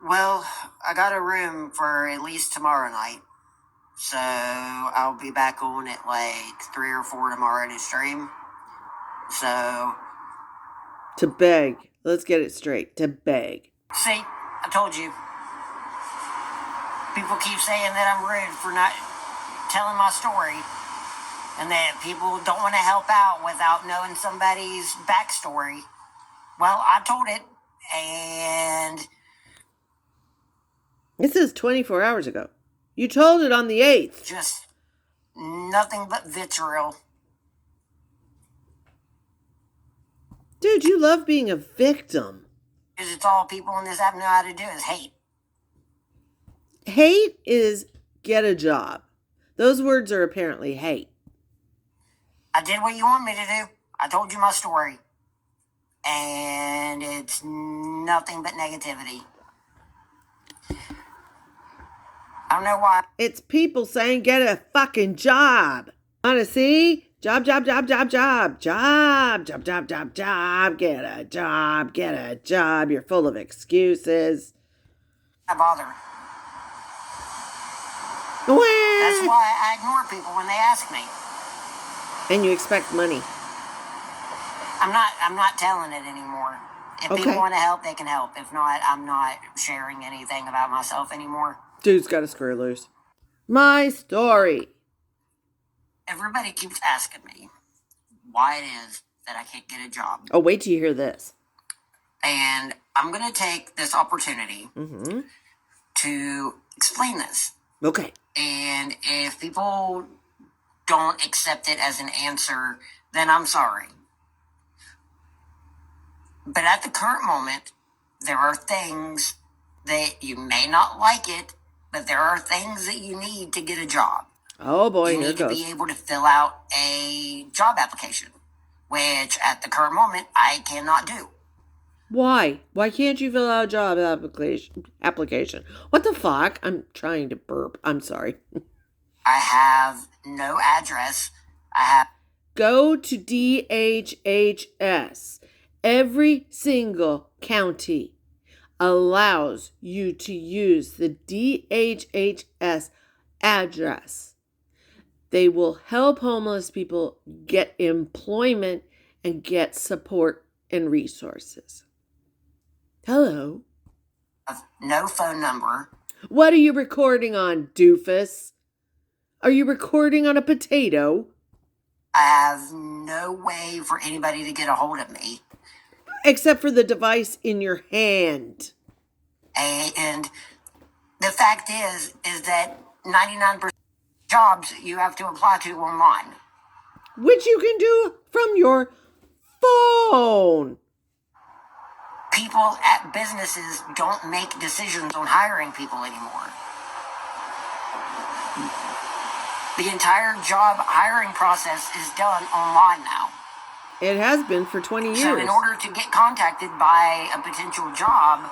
Well, I got a room for at least tomorrow night. So I'll be back on at like 3 or 4 tomorrow to stream. So. To beg. Let's get it straight. To beg. See, I told you. People keep saying that I'm rude for not telling my story. And that people don't want to help out without knowing somebody's backstory. Well, I told it. And. This is 24 hours ago. You told it on the 8th. Just nothing but vitriol. Dude, you love being a victim. Because it's all people on this app know how to do is hate. Hate is get a job. Those words are apparently hate. I did what you want me to do. I told you my story. And it's nothing but negativity. I don't know why. It's people saying get a fucking job. Wanna see? Job. Get a job. You're full of excuses. I bother. That's why I ignore people when they ask me. And you expect money. I'm not telling it anymore. If people want to help, they can help. If not, I'm not sharing anything about myself anymore. Dude's got a screw loose. My story. Everybody keeps asking me why it is that I can't get a job. Oh, wait till you hear this. And I'm going to take this opportunity to explain this. Okay. And if people don't accept it as an answer, then I'm sorry. But at the current moment, there are things that you may not like it, but there are things that you need to get a job. Oh boy, you need to be able to fill out a job application, which at the current moment I cannot do. Why? Why can't you fill out a job application? What the fuck? I'm trying to burp. I'm sorry. I have no address. Go to DHHS. Every single county allows you to use the DHHS address. They will help homeless people get employment and get support and resources. Hello. No phone number. What are you recording on, doofus? Are you recording on a potato? I have no way for anybody to get a hold of me. Except for the device in your hand. And the fact is that 99% jobs you have to apply to online. Which you can do from your phone. People at businesses don't make decisions on hiring people anymore. The entire job hiring process is done online now. It has been for 20 years. So in order to get contacted by a potential job,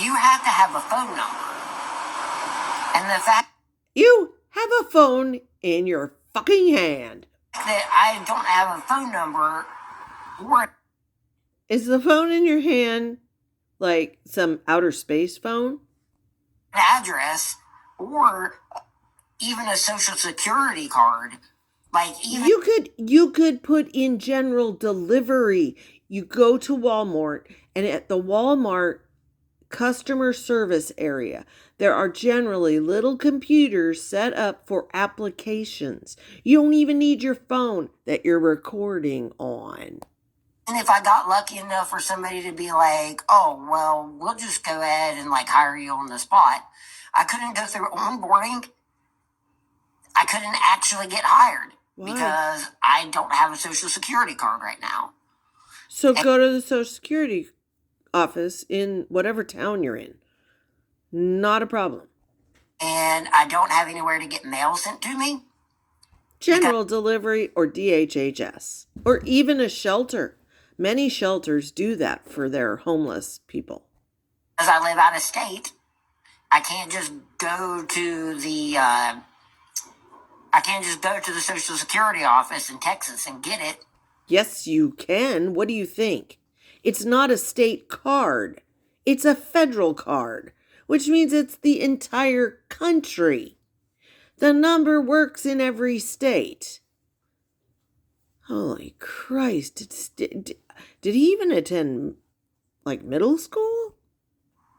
you have to have a phone number. And the fact you have a phone in your fucking hand. That I don't have a phone number. Is the phone in your hand like some outer space phone? An address or even a social security card. Like even you could put in general delivery. You go to Walmart, and at the Walmart customer service area, there are generally little computers set up for applications. You don't even need your phone that you're recording on. And if I got lucky enough for somebody to be like, oh, well, we'll just go ahead and like hire you on the spot, I couldn't go through onboarding. I couldn't actually get hired. Why? Because I don't have a social security card right now. So go to the social security office in whatever town you're in. Not a problem. And I don't have anywhere to get mail sent to me. General delivery or DHHS. Or even a shelter. Many shelters do that for their homeless people. Because I live out of state, I can't just go to the Social Security office in Texas and get it. Yes, you can. What do you think? It's not a state card. It's a federal card, which means it's the entire country. The number works in every state. Holy Christ. Did he even attend, like, middle school?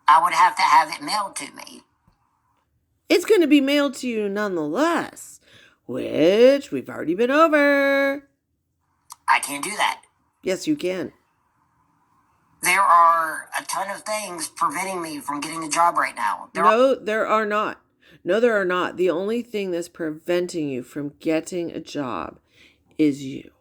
I would have to have it mailed to me. It's going to be mailed to you nonetheless, which we've already been over. I can't do that. Yes, you can. There are a ton of things preventing me from getting a job right now. No, there are not. No, there are not. The only thing that's preventing you from getting a job is you.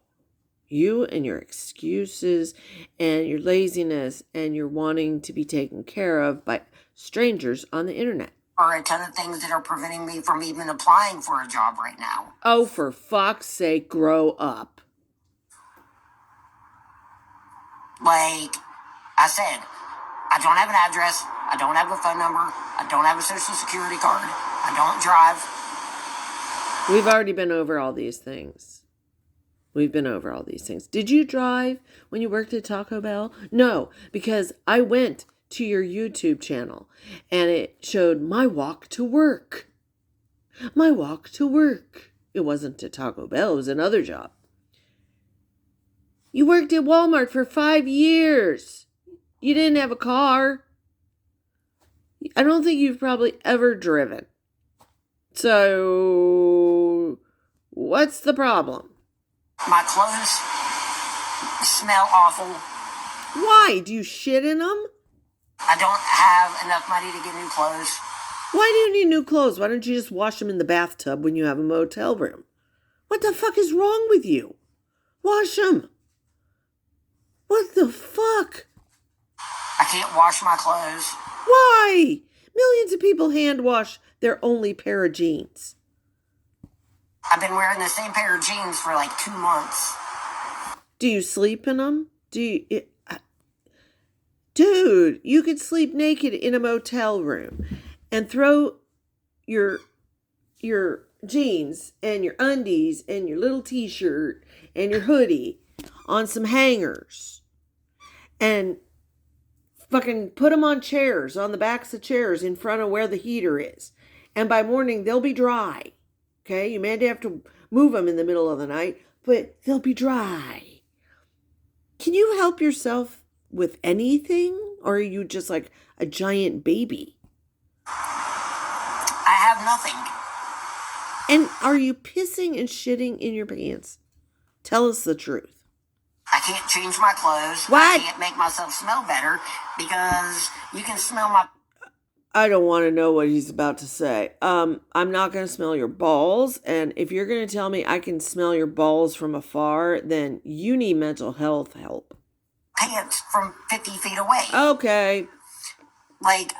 You and your excuses and your laziness and your wanting to be taken care of by strangers on the internet. There are a ton of things that are preventing me from even applying for a job right now. Oh, for fuck's sake, grow up. Like I said, I don't have an address. I don't have a phone number. I don't have a social security card. I don't drive. We've already been over all these things. Did you drive when you worked at Taco Bell? No, because I went to your YouTube channel and it showed my walk to work. My walk to work. It wasn't to Taco Bell, it was another job. You worked at Walmart for 5 years. You didn't have a car. I don't think you've probably ever driven. So, what's the problem? My clothes smell awful. Why? Do you shit in them? I don't have enough money to get new clothes. Why do you need new clothes? Why don't you just wash them in the bathtub when you have a motel room? What the fuck is wrong with you? Wash them. What the fuck? I can't wash my clothes. Why? Millions of people hand wash their only pair of jeans. I've been wearing the same pair of jeans for like 2 months. Do you sleep in them? Dude, you could sleep naked in a motel room and throw your jeans and your undies and your little t-shirt and your hoodie on some hangers and fucking put them on chairs, on the backs of chairs in front of where the heater is. And by morning, they'll be dry. Okay? You may have to move them in the middle of the night, but they'll be dry. Can you help yourself with anything? Or are you just like a giant baby? I have nothing. And are you pissing and shitting in your pants? Tell us the truth. I can't change my clothes. What? I can't make myself smell better because you can smell my... I don't want to know what he's about to say. I'm not going to smell your balls. And if you're going to tell me I can smell your balls from afar, then you need mental health help. Pants from 50 feet away. Okay. Like...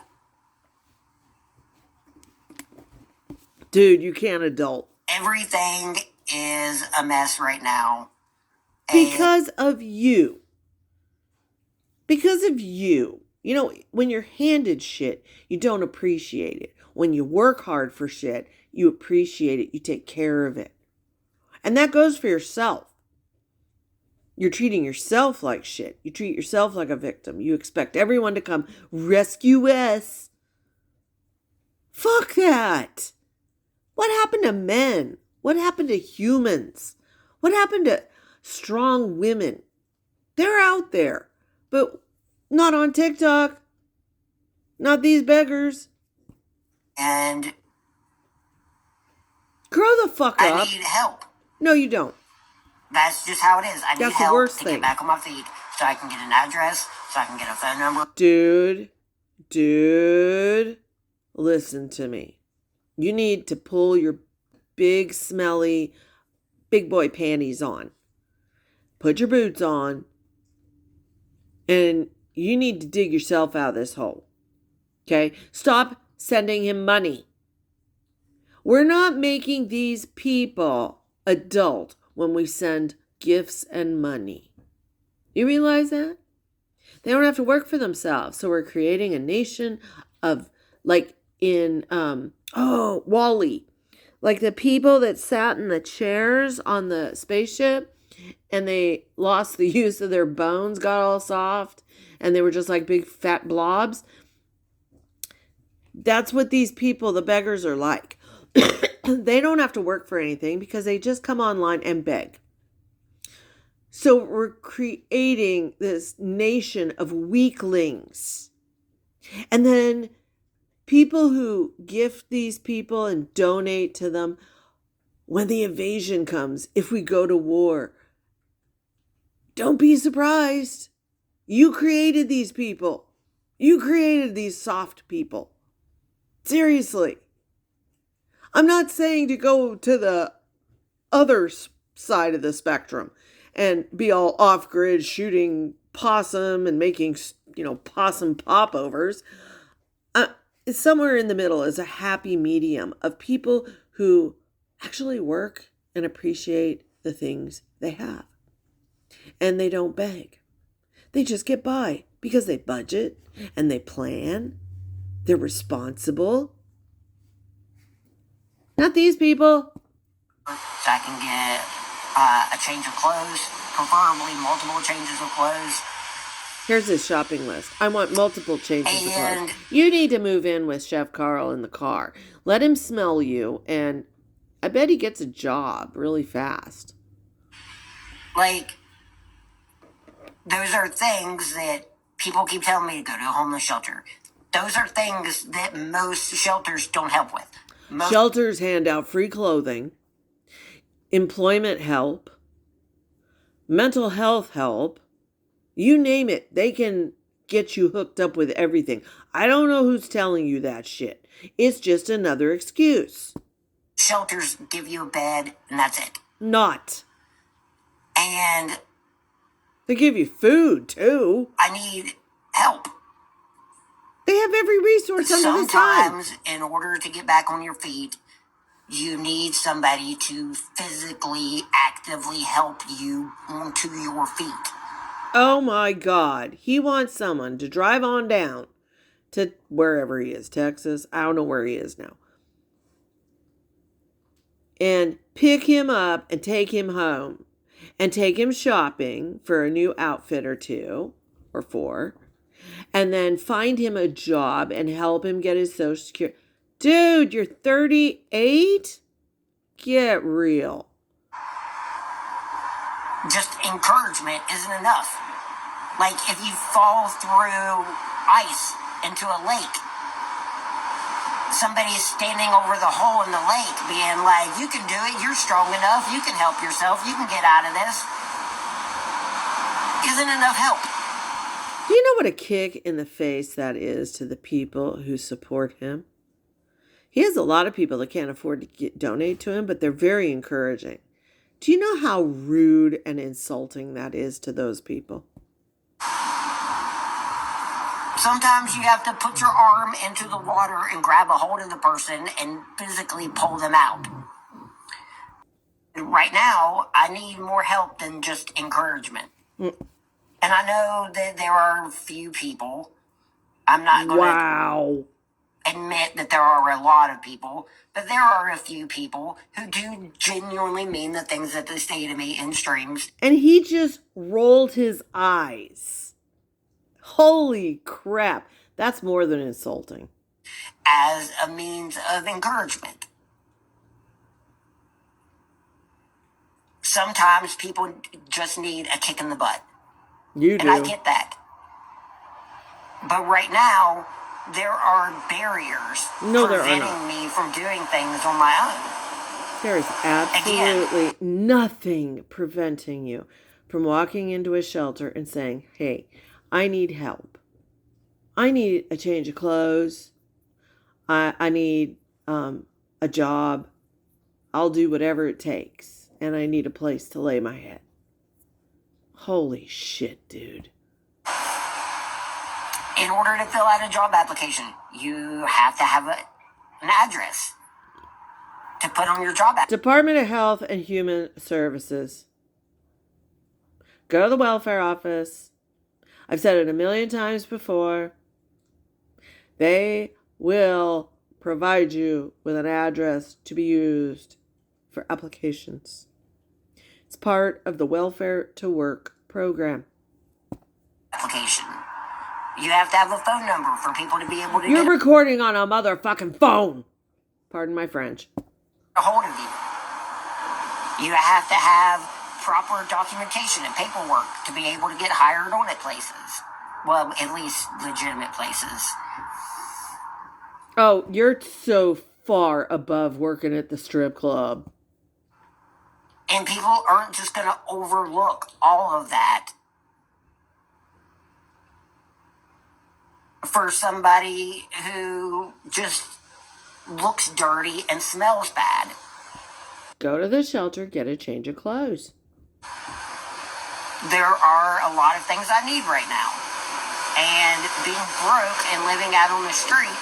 Dude, you can't adult. Everything is a mess right now. Because of you. Because of you. You know, when you're handed shit, you don't appreciate it. When you work hard for shit, you appreciate it. You take care of it. And that goes for yourself. You're treating yourself like shit. You treat yourself like a victim. You expect everyone to come rescue us. Fuck that. What happened to men? What happened to humans? What happened to strong women? They're out there, but not on TikTok. Not these beggars. And... Grow the fuck up. I need help. No, you don't. That's just how it is. I need That's the help worst to thing. get back on my feet so I can get an address, so I can get a phone number. Dude, listen to me. You need to pull your big, smelly, big boy panties on. Put your boots on. And you need to dig yourself out of this hole. Okay? Stop sending him money. We're not making these people adult when we send gifts and money. You realize that? They don't have to work for themselves. So we're creating a nation of, like in, Wall-E. Like the people that sat in the chairs on the spaceship and they lost the use of their bones, got all soft, and they were just like big fat blobs. That's what these people, the beggars, are like. They don't have to work for anything because they just come online and beg. So we're creating this nation of weaklings. And then people who gift these people and donate to them, when the invasion comes, if we go to war, don't be surprised. You created these people. You created these soft people. Seriously. I'm not saying to go to the other side of the spectrum and be all off-grid shooting possum and making, possum popovers. Somewhere in the middle is a happy medium of people who actually work and appreciate the things they have. And they don't beg. They just get by because they budget and they plan. They're responsible. Not these people. So I can get a change of clothes, preferably multiple changes of clothes. Here's his shopping list. I want multiple changes of clothes. You need to move in with Chef Carl in the car. Let him smell you, and I bet he gets a job really fast. Like, those are things that people keep telling me to go to a homeless shelter. Those are things that most shelters don't help with. Shelters hand out free clothing, employment help, mental health help. You name it, they can get you hooked up with everything. I don't know who's telling you that shit. It's just another excuse. Shelters give you a bed, and that's it. Not. And they give you food, too. I need help. They have every resource under the sun. Sometimes, in order to get back on your feet, you need somebody to physically, actively help you onto your feet. Oh my God. He wants someone to drive on down to wherever he is, Texas. I don't know where he is now. And pick him up and take him home. And take him shopping for a new outfit or 2 or 4. And then find him a job and help him get his Social Security. Dude, you're 38? Get real. Just encouragement isn't enough. Like, if you fall through ice into a lake, somebody's standing over the hole in the lake being like, you can do it, you're strong enough, you can help yourself, you can get out of this. Isn't enough help. Do you know what a kick in the face that is to the people who support him? He has a lot of people that can't afford to donate to him, but they're very encouraging. Do you know how rude and insulting that is to those people? Sometimes you have to put your arm into the water and grab a hold of the person and physically pull them out. Right now, I need more help than just encouragement. And I know that there are a few people. I'm not going to admit that there are a lot of people, but there are a few people who do genuinely mean the things that they say to me in streams. And he just rolled his eyes. Holy crap. That's more than insulting. As a means of encouragement. Sometimes people just need a kick in the butt. You do. And I get that. But right now, there are barriers preventing me from doing things on my own. There is absolutely nothing preventing you from walking into a shelter and saying, hey, I need help. I need a change of clothes. I need a job. I'll do whatever it takes. And I need a place to lay my head. Holy shit, dude. In order to fill out a job application, you have to have an address to put on your job application. Department of Health and Human Services. Go to the welfare office. I've said it a million times before. They will provide you with an address to be used for applications. It's part of the Welfare to Work program. Application. You have to have a phone number for people to be able to You're get recording on a motherfucking phone. Pardon my French. a hold of you. You have to have proper documentation and paperwork to be able to get hired on at places. Well, at least legitimate places. Oh, you're so far above working at the strip club. And people aren't just going to overlook all of that for somebody who just looks dirty and smells bad. Go to the shelter, get a change of clothes. There are a lot of things I need right now. And being broke and living out on the street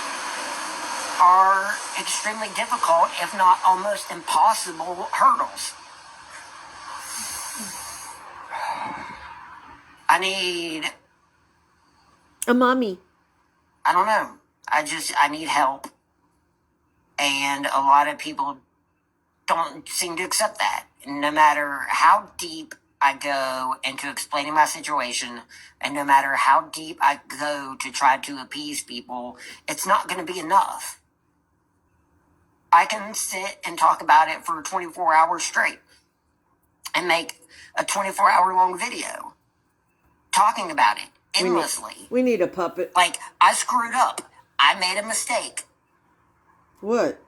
are extremely difficult, if not almost impossible, hurdles. I need, A mommy. I don't know. I need help. And a lot of people don't seem to accept that. No matter how deep I go into explaining my situation, and no matter how deep I go to try to appease people, it's not going to be enough. I can sit and talk about it for 24 hours straight and make a 24-hour long video talking about it endlessly. We need a puppet. Like, I screwed up. I made a mistake. What?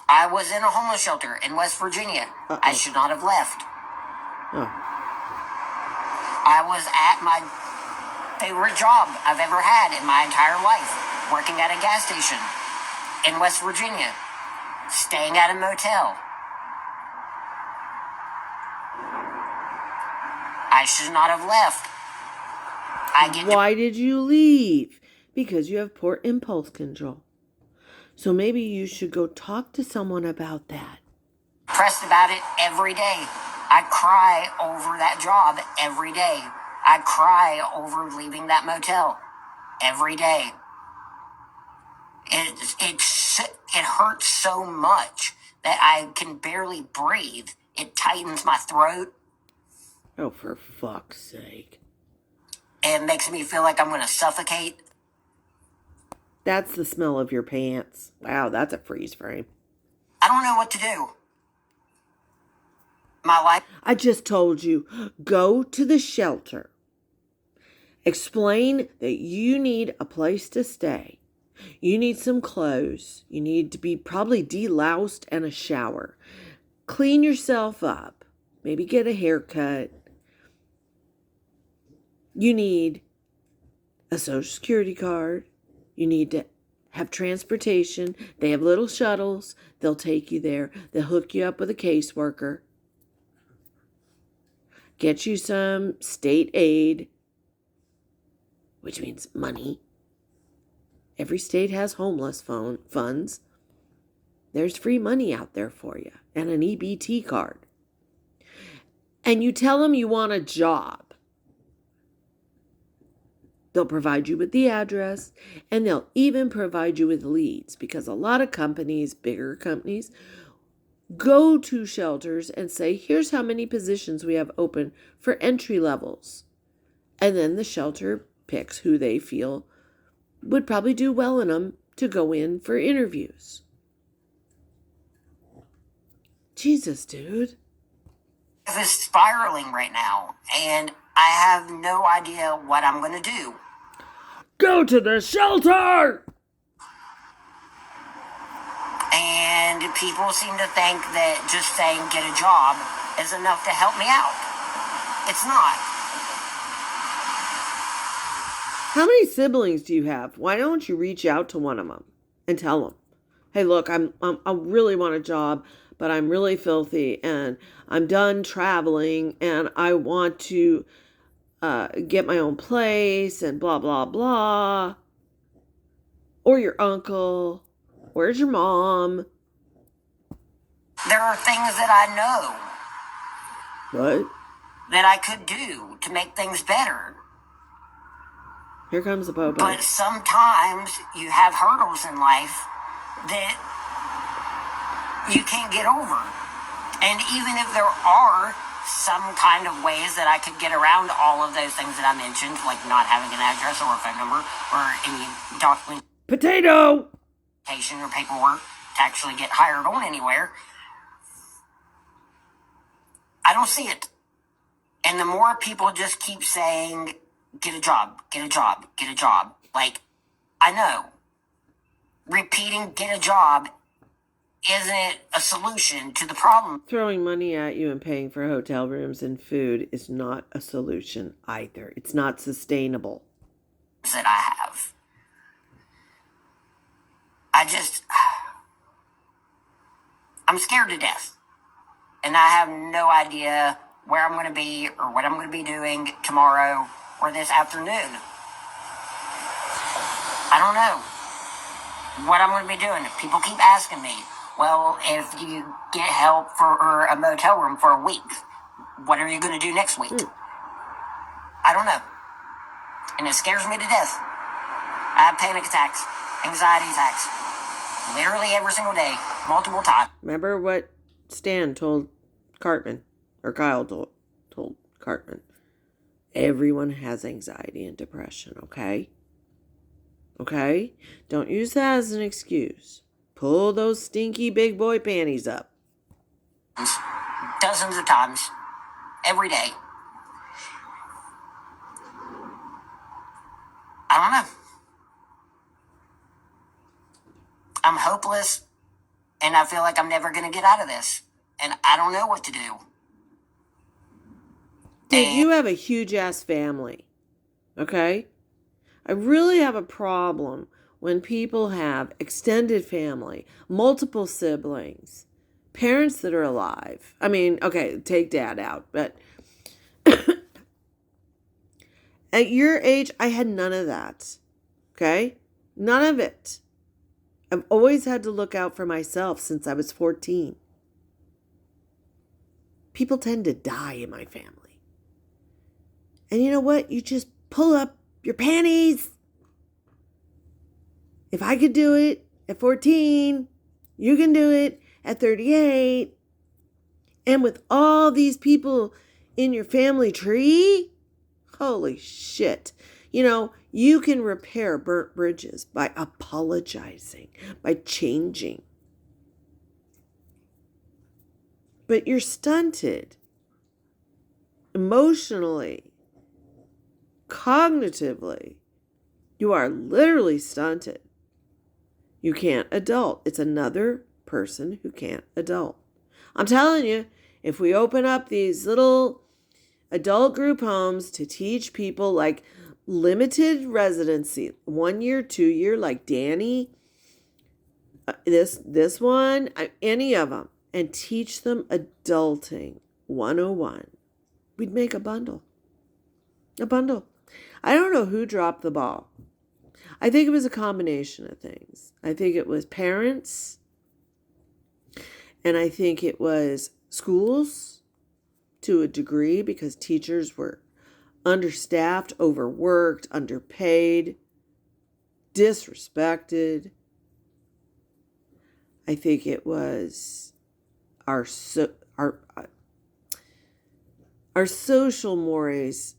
I was in a homeless shelter in West Virginia. Uh-oh. I should not have left. Oh. I was at my favorite job I've ever had in my entire life, working at a gas station in West Virginia, staying at a motel. I should not have left. Why did you leave? Because you have poor impulse control. So maybe you should go talk to someone about that. Pressed about it every day. I cry over that job every day. I cry over leaving that motel every day. It hurts so much that I can barely breathe. It tightens my throat. Oh, for fuck's sake. It makes me feel like I'm going to suffocate. That's the smell of your pants. Wow, that's a freeze frame. I don't know what to do. My life. I just told you, go to the shelter. Explain that you need a place to stay. You need some clothes. You need to be probably deloused and a shower. Clean yourself up. Maybe get a haircut. You need a social security card. You need to have transportation. They have little shuttles. They'll take you there. They'll hook you up with a caseworker. Get you some state aid, which means money. Every state has homeless funds. There's free money out there for you and an EBT card. And you tell them you want a job. They'll provide you with the address, and they'll even provide you with leads, because a lot of companies, bigger companies, go to shelters and say, here's how many positions we have open for entry levels. And then the shelter picks who they feel would probably do well in them to go in for interviews. Jesus, dude. It's spiraling right now, and I have no idea what I'm going to do. Go to the shelter! And people seem to think that just saying get a job is enough to help me out. It's not. How many siblings do you have? Why don't you reach out to one of them and tell them, hey, look, I really want a job, but I'm really filthy and I'm done traveling and I want to get my own place and blah, blah, blah. Or your uncle. Where's your mom? There are things that I know. What? That I could do to make things better. Here comes the popo. But sometimes you have hurdles in life that you can't get over. And even if there are some kind of ways that I could get around all of those things that I mentioned, like not having an address or a phone number or any documentation Potato! or paperwork to actually get hired on anywhere. I don't see it. And the more people just keep saying, get a job, get a job, get a job. Like, I know. Repeating get a job isn't a solution to the problem. Throwing money at you and paying for hotel rooms and food is not a solution either. It's not sustainable. That I have. I'm scared to death. And I have no idea where I'm going to be or what I'm going to be doing tomorrow or this afternoon. I don't know what I'm going to be doing. People keep asking me, well, if you get help for a motel room for a week, what are you going to do next week? I don't know. And it scares me to death. I have panic attacks, anxiety attacks, literally every single day, multiple times. Remember what Stan told Cartman, or Kyle told Cartman? Everyone has anxiety and depression, okay? Okay? Don't use that as an excuse. Pull those stinky big boy panties up. Dozens of times, every day. I don't know. I'm hopeless, and I feel like I'm never going to get out of this. And I don't know what to do. Dude, you have a huge-ass family, okay? I really have a problem when people have extended family, multiple siblings, parents that are alive. I mean, okay, take dad out, but at your age, I had none of that, okay? None of it. I've always had to look out for myself since I was 14. People tend to die in my family. And you know what? You just pull up your panties. If I could do it at 14, you can do it at 38. And with all these people in your family tree, holy shit. You know, you can repair burnt bridges by apologizing, by changing. But you're stunted emotionally, cognitively. You are literally stunted. You can't adult. It's another person who can't adult. I'm telling you, if we open up these little adult group homes to teach people like limited residency, 1 year, 2 year, like Danny, this one, any of them, and teach them adulting 101, we'd make a bundle. A bundle. I don't know who dropped the ball. I think it was a combination of things. I think it was parents, and I think it was schools to a degree because teachers were understaffed, overworked, underpaid, disrespected. I think it was our social mores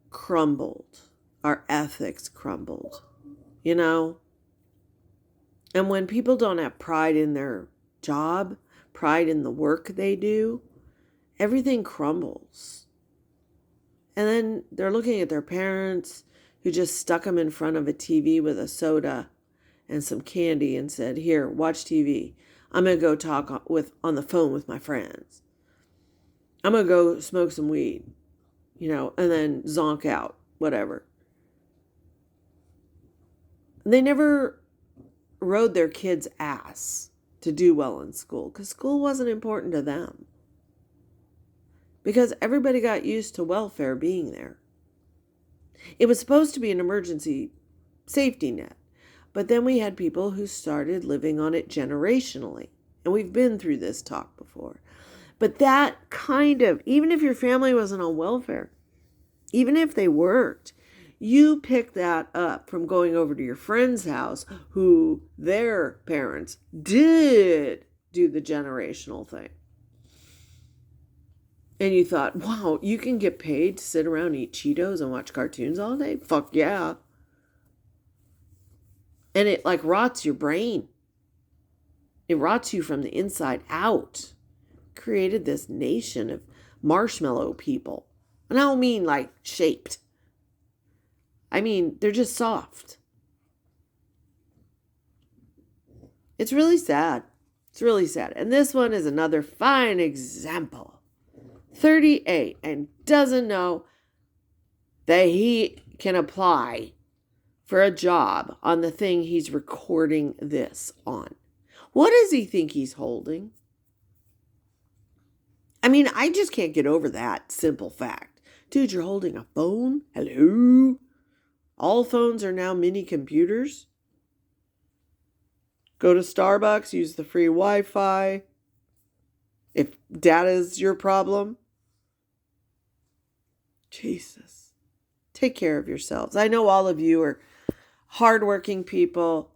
crumbled. Our ethics crumbled, you know? And when people don't have pride in their job, pride in the work they do, everything crumbles. And then they're looking at their parents who just stuck them in front of a TV with a soda and some candy and said, here, watch TV. I'm going to go talk on the phone with my friends. I'm going to go smoke some weed, you know, and then zonk out, whatever. They never rode their kids' ass to do well in school because school wasn't important to them. Because everybody got used to welfare being there. It was supposed to be an emergency safety net. But then we had people who started living on it generationally. And we've been through this talk before. But that kind of, even if your family wasn't on welfare, even if they worked, you pick that up from going over to your friend's house who their parents did do the generational thing. And you thought, wow, you can get paid to sit around and eat Cheetos and watch cartoons all day? Fuck yeah. And it like rots your brain. It rots you from the inside out. Created this nation of marshmallow people. And I don't mean like shaped. I mean, they're just soft. It's really sad. It's really sad. And this one is another fine example. 38 and doesn't know that he can apply for a job on the thing he's recording this on. What does he think he's holding? I mean, I just can't get over that simple fact. Dude, you're holding a phone? Hello? All phones are now mini computers. Go to Starbucks, use the free Wi-Fi. If data is your problem. Jesus. Take care of yourselves. I know all of you are hardworking people.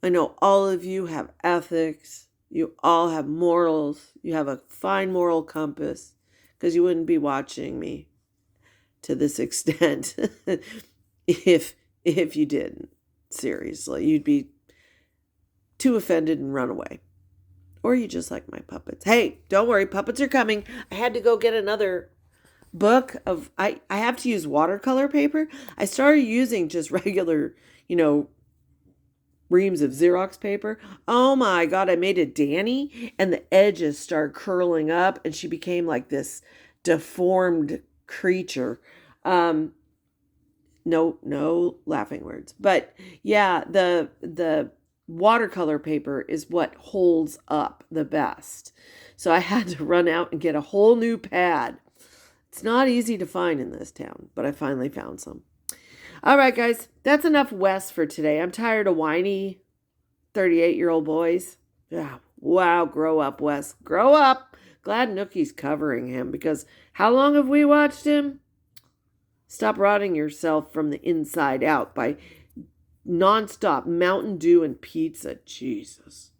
I know all of you have ethics. You all have morals. You have a fine moral compass, because you wouldn't be watching me to this extent if you didn't. Seriously, you'd be too offended and run away. Or you just like my puppets. Hey, don't worry, puppets are coming. I had to go get another book of, I have to use watercolor paper. I started using just regular, reams of Xerox paper. Oh my God, I made a Danny and the edges started curling up and she became like this deformed creature. No laughing words. But yeah, the watercolor paper is what holds up the best. So I had to run out and get a whole new pad. It's not easy to find in this town, but I finally found some. All right, guys, that's enough Wes for today. I'm tired of whiny 38-year-old boys. Yeah, wow, grow up, Wes. Grow up. Glad Nookie's covering him, because how long have we watched him? Stop rotting yourself from the inside out by nonstop Mountain Dew and pizza. Jesus.